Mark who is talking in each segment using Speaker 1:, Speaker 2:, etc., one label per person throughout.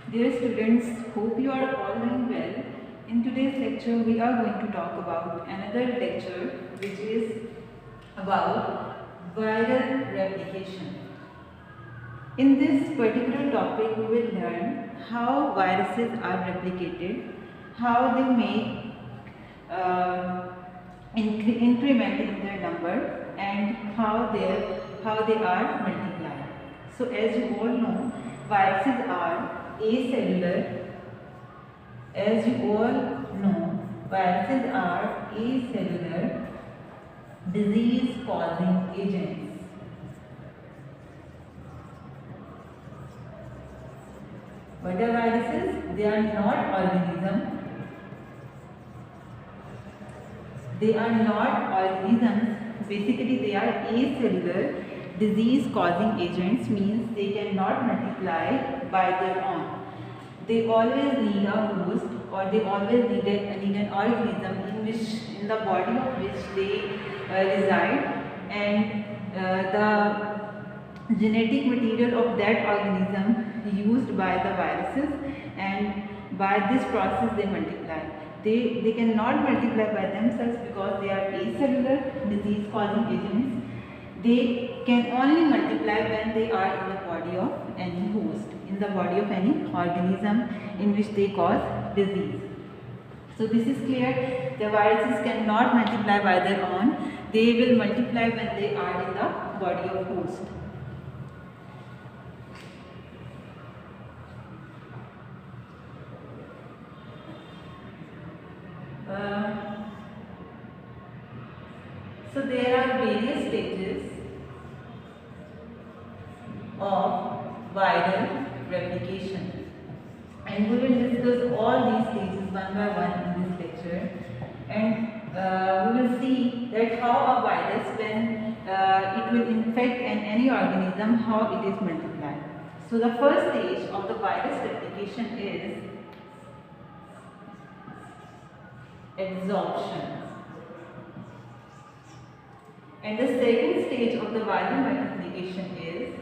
Speaker 1: Dear students, hope you are all doing well. In today's lecture, we are going to talk about another lecture which is about viral replication. In this particular topic, we will learn how viruses are replicated, how they make increment in their number, and how they are multiplied. So, as you all know, viruses are acellular. As you all know, viruses are acellular disease-causing agents. What are viruses? They are not organisms. They are not organisms. Basically, they are acellular disease-causing agents, means they cannot multiply by their own. They always need a host, or they always need an organism in the body of which they reside, and the genetic material of that organism used by the viruses, and by this process they multiply. They cannot multiply by themselves because they are acellular disease causing agents. They can only multiply when they are in the body of any host, in the body of any organism in which they cause disease. So this is clear. The viruses cannot multiply by their own. They will multiply when they are in the body of host. So there are various stages of viral replication, and we will discuss all these stages one by one in this lecture, and we will see that how a virus, when it will infect any organism, how it is multiplied. So the first stage of the virus replication is adsorption, and the second stage of the viral multiplication is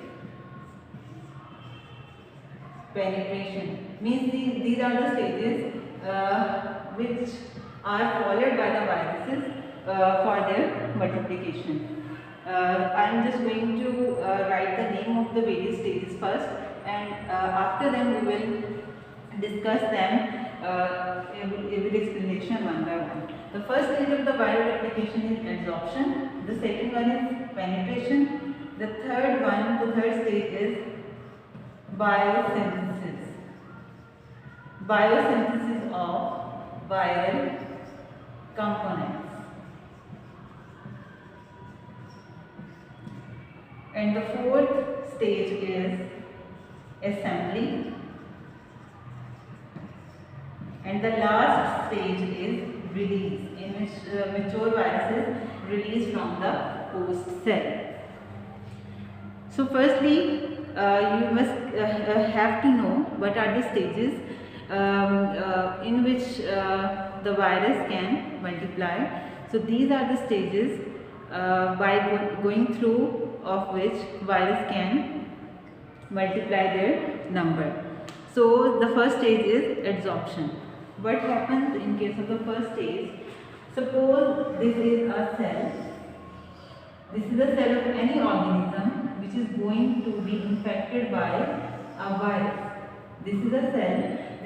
Speaker 1: penetration. Means these are the stages which are followed by the viruses for their multiplication. I am just going to write the name of the various stages first, and after them we will discuss them with explanation one by one. The first stage of the viral replication is adsorption. The second one is penetration. The third stage is biosynthesis. Biosynthesis of viral components. And the fourth stage is assembly. And the last stage is release, in which mature viruses release from the host cell. So firstly, you must have to know what are the stages in which the virus can multiply. So these are the stages by going through of which virus can multiply their number. So the first stage is adsorption. What happens in case of the first stage? Suppose this is a cell. This is a cell of any organism which is going to be infected by a virus. This is a cell.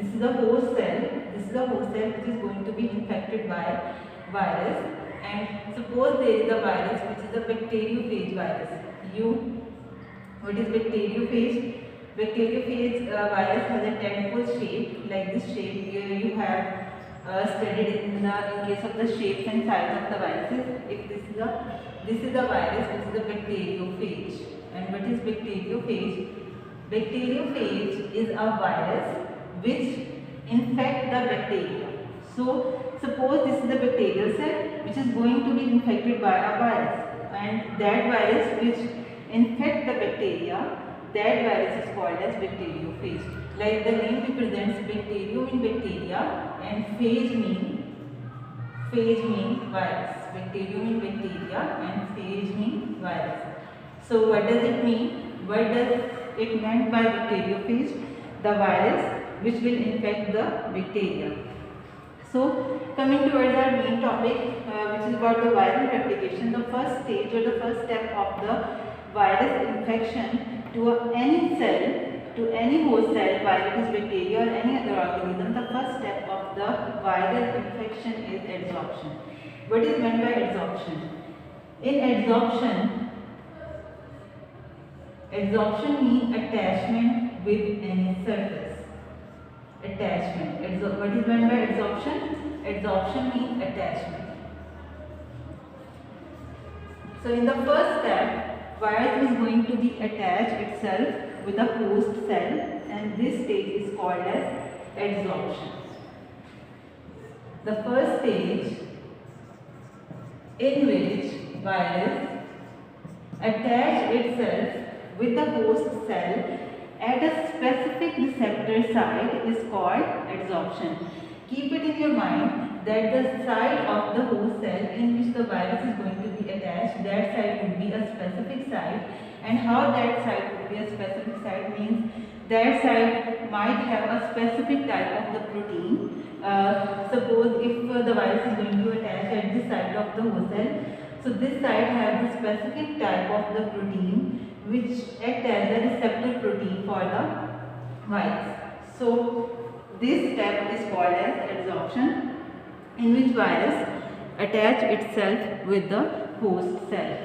Speaker 1: This is a host cell. This is a host cell which is going to be infected by virus. And suppose there is a virus which is a bacteriophage virus. What is bacteriophage? Bacteriophage virus has a tadpole shape, like this shape. Here you have studied in case of the shapes and size of the viruses. If this is a virus, this is a bacteriophage. And what is bacteriophage? Bacteriophage is a virus which infects the bacteria. So suppose this is a bacterial cell which is going to be infected by a virus, and that virus which infects the bacteria, that virus is called as bacteriophage. Like the name represents, bacterium in bacteria and phage mean virus. Bacterium in bacteria and phage mean virus. So what does it mean? What does it meant by bacteriophage? The virus which will infect the bacteria. So coming towards our main topic, which is about the viral replication, the first stage or the first step of the virus infection to any cell, to any host cell, whether it is bacteria or any other organism, the first step of the viral infection is adsorption. What is meant by adsorption? In adsorption means attachment with any surface. Attachment. What is meant by adsorption? Adsorption means attachment. So in the first step, virus is going to be attached itself with the host cell, and this stage is called as adsorption. The first stage in which virus attach itself with the host cell at a specific receptor site is called adsorption. Keep it in your mind that the site of the host cell in which the virus is going to be attached, that site would be a specific site, and how that site would be a specific site means that site might have a specific type of the protein. Suppose if the virus is going to attach at this site of the host cell, so this site has the specific type of the protein which act as a receptor protein for the virus. So this step is called as adsorption, in which virus attach itself with the host cell.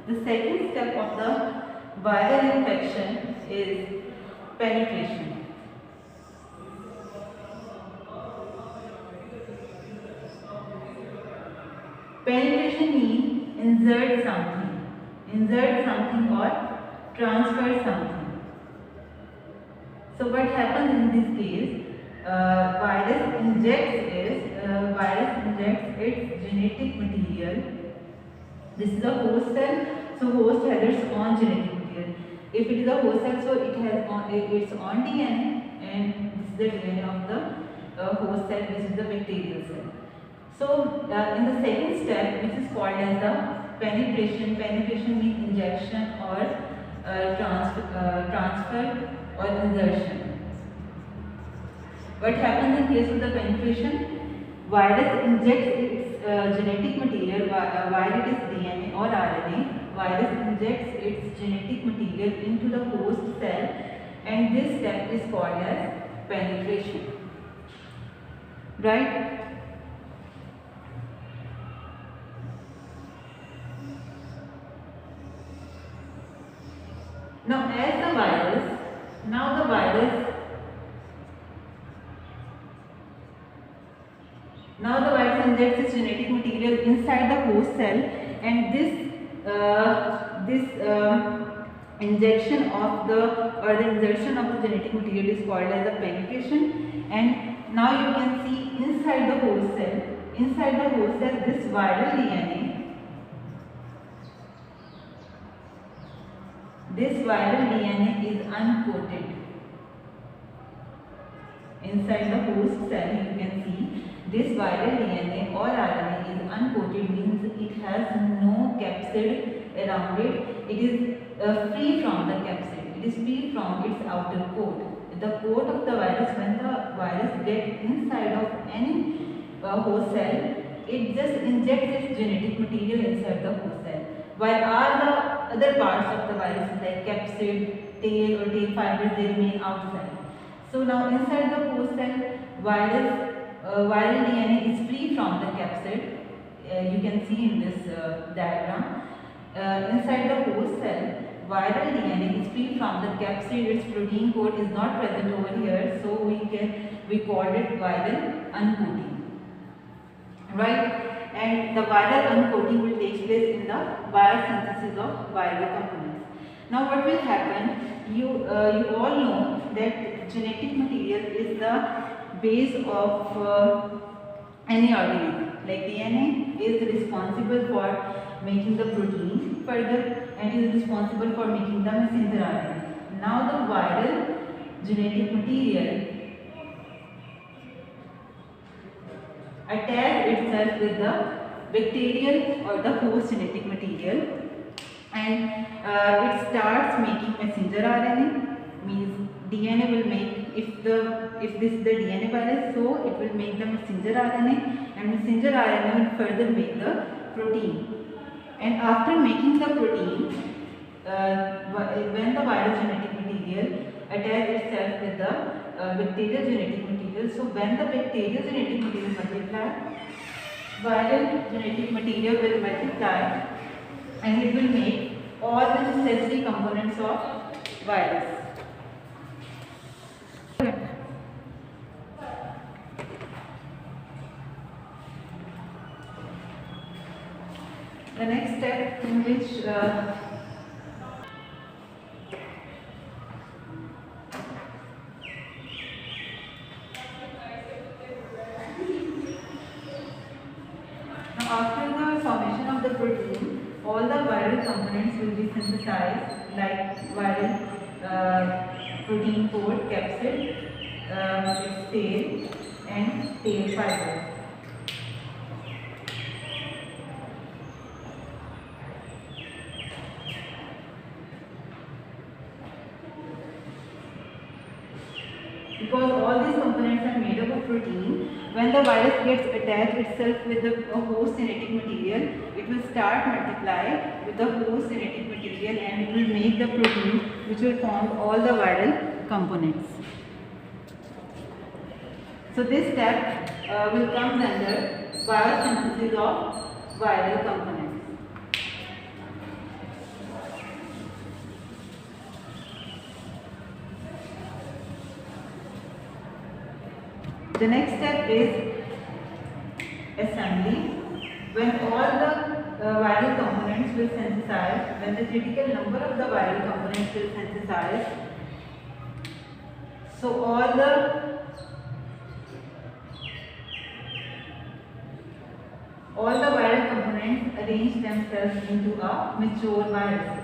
Speaker 1: The second step of the viral infection is penetration. Penetration means insert something or transfer something. So what happens in this case? Virus injects its genetic material. This is a host cell, so host has its own genetic material. If it is a host cell, so it has its own DNA, and this is the DNA of the host cell, which is the bacterial cell. So in the second step, which is called as the penetration means injection or transfer or insertion. What happens in case of the penetration? Virus injects its genetic material, while it is DNA or RNA. Virus injects its genetic material into the host cell, and this step is called as penetration. Right? Now the virus injects its genetic material inside the host cell, and this injection of the insertion of the genetic material is called as the penetration. And now you can see inside the host cell, this viral DNA. This viral DNA is uncoated. Inside the host cell, you can see this viral DNA or RNA is uncoated, means it has no capsid around it. It is free from the capsid. It is free from its outer coat. The coat of the virus, when the virus gets inside of any host cell, it just injects its genetic material inside the host cell, while all the other parts of the virus like capsid, tail or tail fibers, they remain outside. So now inside the host cell, viral DNA is free from the capsid. You can see in this diagram. Inside the host cell, viral DNA is free from the capsid. Its protein coat is not present over here, so we call it viral uncoating. Right? And the viral uncoating will take place in the biosynthesis of viral components. Now what will happen? You all know that genetic material is the base of any organism. Like DNA is responsible for making the protein further, and is responsible for making the messenger RNA. Now the viral genetic material attach itself with the bacterial or the host genetic material, and it starts making messenger RNA. means DNA will make, if this is the DNA virus, so it will make the messenger RNA, and messenger RNA will further make the protein. And after making the protein, when the viral genetic material attach itself with the bacterial genetic material, so when the bacterial genetic material multiply, viral genetic material will multiply and it will make all the necessary components of virus. The next step in which now after the formation of the protein, all the viral components will be synthesized, like viral protein coat, capsid, its tail and tail fibers. Because all these components are made up of protein, when the virus gets attached itself with the host genetic material, it will start multiply with the host genetic material and it will make the protein which will form all the viral components. So this step will come under biosynthesis of viral components. The next step is assembly. When all the viral components will synthesize, when the critical number of the viral components will synthesize, so all the viral components arrange themselves into a mature virus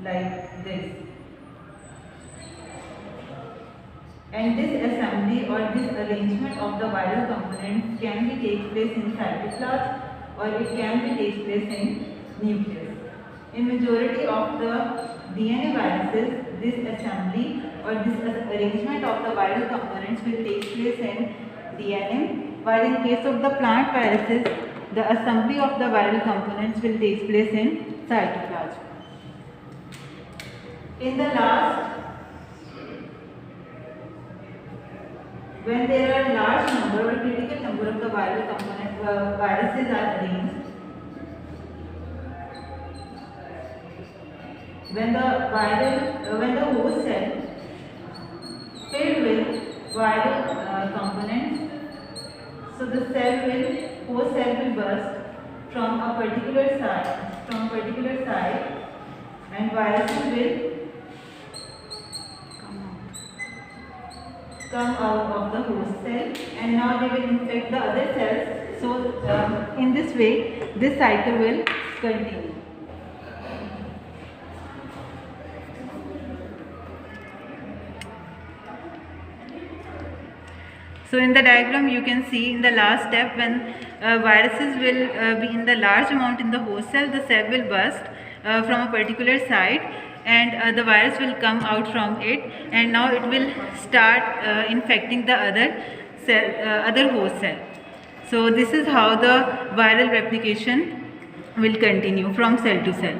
Speaker 1: like this. And this assembly or this arrangement of the viral components can be take place in cytoplasm or it can be take place in nucleus. In majority of the DNA viruses, this assembly or this arrangement of the viral components will take place in DNA, while in case of the plant viruses, the assembly of the viral components will take place in cytoplasm. In the last, when there are large number or critical number of the viral viruses are arranged, when the host cell filled with viral components, so the host cell will burst from a particular side, and viruses will come out of the host cell and now they will infect the other cells. So in this way this cycle will continue. So in the diagram you can see in the last step, when viruses will be in the large amount in the host cell, the cell will burst from a particular side and the virus will come out from it, and now it will start infecting the other host cell. So this is how the viral replication will continue from cell to cell.